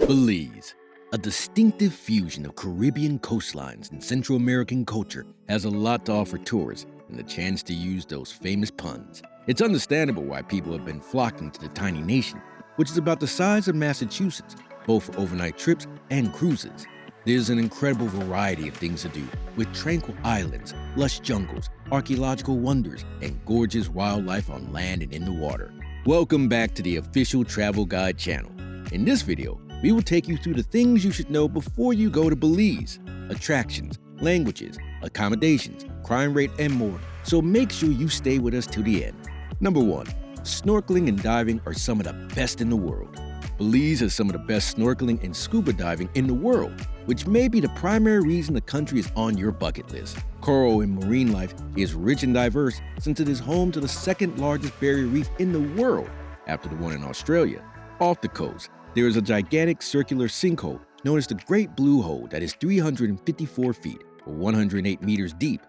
Belize, a distinctive fusion of Caribbean coastlines and Central American culture, has a lot to offer tourists and the chance to use those famous puns. It's understandable why people have been flocking to the tiny nation, which is about the size of Massachusetts, both for overnight trips and cruises. There's an incredible variety of things to do, with tranquil islands, lush jungles, archaeological wonders, and gorgeous wildlife on land and in the water. Welcome back to the official travel guide channel. In this video, we will take you through the things you should know before you go to Belize: attractions, languages, accommodations, crime rate, and more, so make sure you stay with us till the end. Number 1. Snorkeling and diving are some of the best in the world. Belize has some of the best snorkeling and scuba diving in the world, which may be the primary reason the country is on your bucket list. Coral and marine life is rich and diverse since it is home to the second largest barrier reef in the world, after the one in Australia. Off the coast, there is a gigantic circular sinkhole known as the Great Blue Hole that is 354 feet, or 108 meters deep,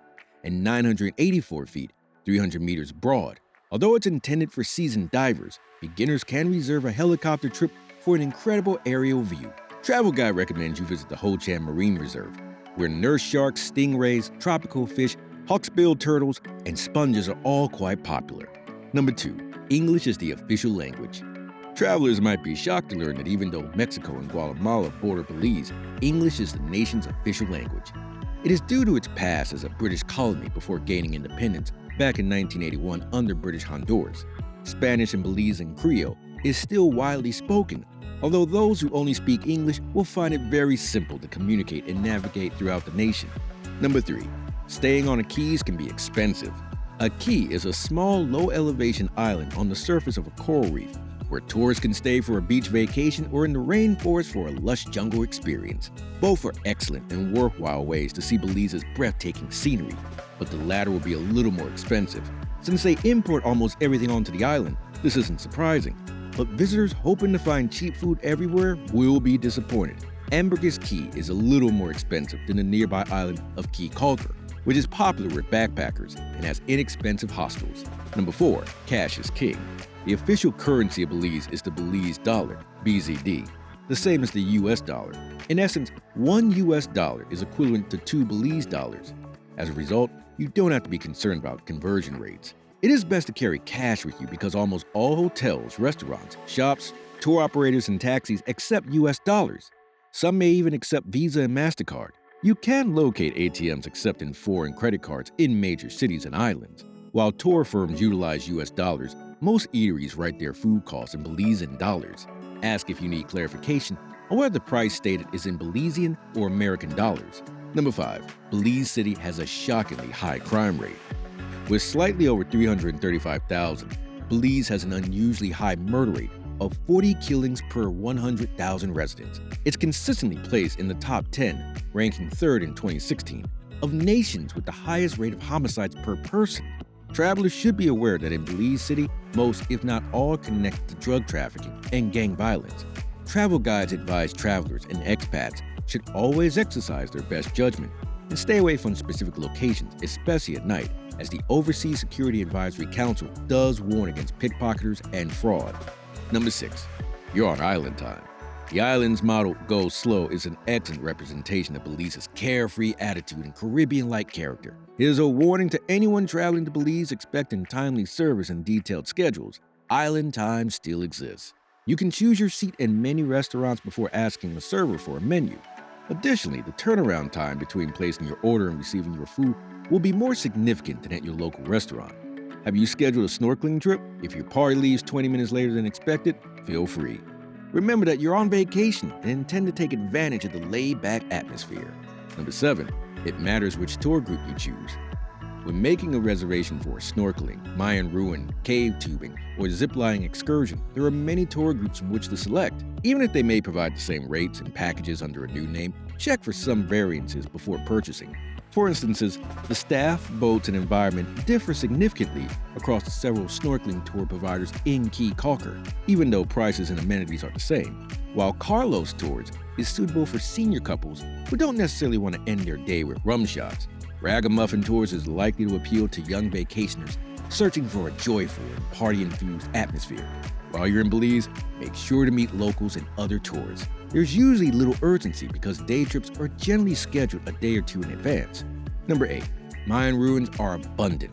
and 984 feet, 300 meters broad. Although it's intended for seasoned divers, beginners can reserve a helicopter trip for an incredible aerial view. Travel Guide recommends you visit the Ho-Chan Marine Reserve, where nurse sharks, stingrays, tropical fish, hawksbill turtles, and sponges are all quite popular. Number 2. English is the official language. Travelers might be shocked to learn that even though Mexico and Guatemala border Belize, English is the nation's official language. It is due to its past as a British colony before gaining independence back in 1981 under British Honduras. Spanish in Belize and Creole is still widely spoken, although those who only speak English will find it very simple to communicate and navigate throughout the nation. Number 3. Staying on a cayes can be expensive. A cay is a small, low-elevation island on the surface of a coral reef, where tourists can stay for a beach vacation or in the rainforest for a lush jungle experience. Both are excellent and worthwhile ways to see Belize's breathtaking scenery, but the latter will be a little more expensive. Since they import almost everything onto the island, this isn't surprising. But visitors hoping to find cheap food everywhere will be disappointed. Ambergris Caye is a little more expensive than the nearby island of Caye Caulker, which is popular with backpackers and has inexpensive hostels. Number 4. Cash is king. The official currency of Belize is the Belize dollar, BZD, the same as the US dollar. In essence, $1 US is equivalent to 2 Belize dollars. As a result, you don't have to be concerned about conversion rates. It is best to carry cash with you because almost all hotels, restaurants, shops, tour operators, and taxis accept US dollars. Some may even accept Visa and MasterCard. You can locate ATMs accepting foreign credit cards in major cities and islands. While tour firms utilize US dollars, most eateries write their food costs in Belizean dollars. Ask if you need clarification on whether the price stated is in Belizean or American dollars. Number 5. Belize City has a shockingly high crime rate. With slightly over 335,000, Belize has an unusually high murder rate of 40 killings per 100,000 residents. It's consistently placed in the top 10, ranking 3rd in 2016, of nations with the highest rate of homicides per person. Travelers should be aware that in Belize City, most, if not all, are connected to drug trafficking and gang violence. Travel guides advise travelers and expats should always exercise their best judgment and stay away from specific locations, especially at night, as the Overseas Security Advisory Council does warn against pickpocketers and fraud. Number 6. You're on island time. The island's motto, "Go Slow," is an excellent representation of Belize's carefree attitude and Caribbean-like character. It is a warning to anyone traveling to Belize expecting timely service and detailed schedules. Island time still exists. You can choose your seat in many restaurants before asking the server for a menu. Additionally, the turnaround time between placing your order and receiving your food will be more significant than at your local restaurant. Have you scheduled a snorkeling trip? If your party leaves 20 minutes later than expected, feel free. Remember that you're on vacation and intend to take advantage of the laid-back atmosphere. Number 7. It matters which tour group you choose. When making a reservation for a snorkeling, Mayan ruin, cave tubing, or ziplining excursion, there are many tour groups from which to select. Even if they may provide the same rates and packages under a new name, check for some variances before purchasing. For instances, the staff, boats, and environment differ significantly across the several snorkeling tour providers in Caye Caulker, even though prices and amenities are the same. While Carlos Tours is suitable for senior couples who don't necessarily want to end their day with rum shots, Ragamuffin Tours is likely to appeal to young vacationers searching for a joyful and party-enthused atmosphere. While you're in Belize, make sure to meet locals and other tourists. There's usually little urgency because day trips are generally scheduled a day or two in advance. Number 8. Mayan ruins are abundant.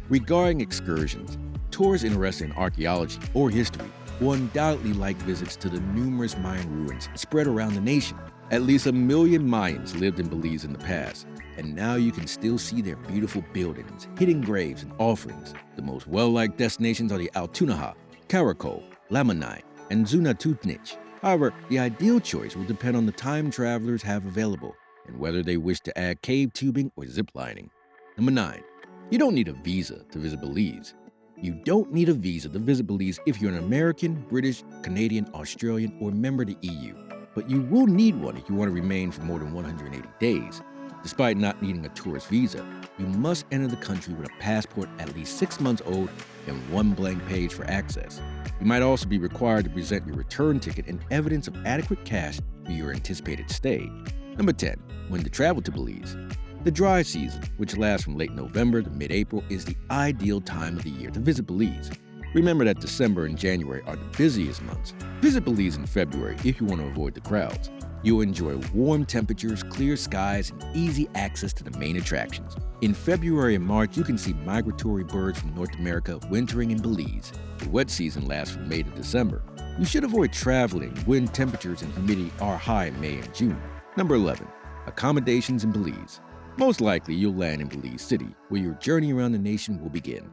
Regarding excursions, tourists interested in archaeology or history will undoubtedly like visits to the numerous Mayan ruins spread around the nation. At least 1 million Mayans lived in Belize in the past, and now you can still see their beautiful buildings, hidden graves, and offerings. The most well-liked destinations are the Altunaja, Caracol, Lamanai, and Zunatutnich. However, the ideal choice will depend on the time travelers have available and whether they wish to add cave tubing or zip lining. Number 9. You don't need a visa to visit Belize. You don't need a visa to visit Belize if you're an American, British, Canadian, Australian, or member of the EU. But you will need one if you want to remain for more than 180 days. Despite not needing a tourist visa, you must enter the country with a passport at least 6 months old and 1 blank page for access. You might also be required to present your return ticket and evidence of adequate cash for your anticipated stay. Number 10. When to travel to Belize. The dry season, which lasts from late November to mid-April, is the ideal time of the year to visit Belize. Remember that December and January are the busiest months. Visit Belize in February if you want to avoid the crowds. You'll enjoy warm temperatures, clear skies, and easy access to the main attractions. In February and March, you can see migratory birds from North America wintering in Belize. The wet season lasts from May to December. You should avoid traveling when temperatures and humidity are high in May and June. Number 11. Accommodations in Belize. Most likely, you'll land in Belize City, where your journey around the nation will begin.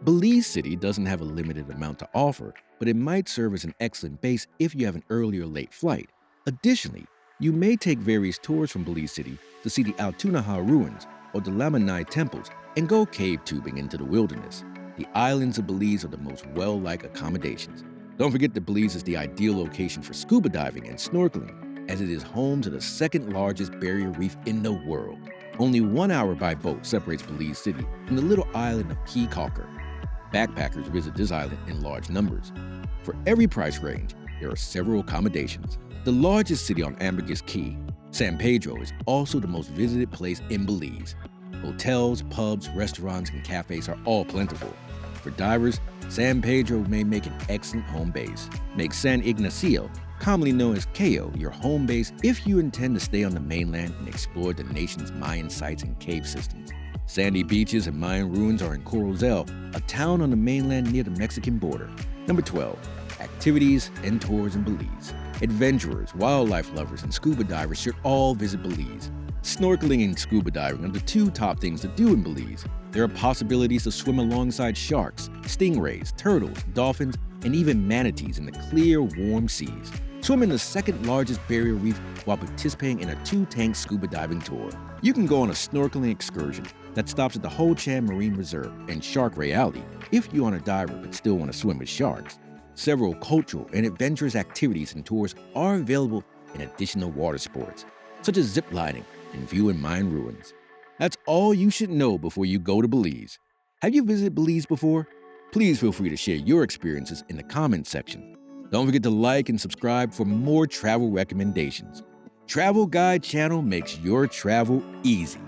Belize City doesn't have a limited amount to offer, but it might serve as an excellent base if you have an early or late flight. Additionally, you may take various tours from Belize City to see the Altunaja ruins or the Lamanai temples and go cave tubing into the wilderness. The islands of Belize are the most well-liked accommodations. Don't forget that Belize is the ideal location for scuba diving and snorkeling, as it is home to the second largest barrier reef in the world. Only 1 hour by boat separates Belize City from the little island of Key Calker. Backpackers visit this island in large numbers. For every price range, there are several accommodations. The largest city on Ambergris Key, San Pedro, is also the most visited place in Belize. Hotels, pubs, restaurants, and cafes are all plentiful. For divers, San Pedro may make an excellent home base. Make San Ignacio, commonly known as Cayo, your home base if you intend to stay on the mainland and explore the nation's Mayan sites and cave systems. Sandy beaches and Mayan ruins are in Corozal, a town on the mainland near the Mexican border. Number 12. Activities and tours in Belize. Adventurers, wildlife lovers, and scuba divers should all visit Belize. Snorkeling and scuba diving are the 2 top things to do in Belize. There are possibilities to swim alongside sharks, stingrays, turtles, dolphins, and even manatees in the clear, warm seas. Swim in the second largest barrier reef while participating in a 2-tank scuba diving tour. You can go on a snorkeling excursion that stops at the Ho Chan Marine Reserve and Shark Ray Alley if you aren't a diver but still want to swim with sharks. Several cultural and adventurous activities and tours are available in additional water sports, such as zip lining and viewing Mayan ruins. That's all you should know before you go to Belize. Have you visited Belize before? Please feel free to share your experiences in the comments section. Don't forget to like and subscribe for more travel recommendations. Travel Guide channel makes your travel easy.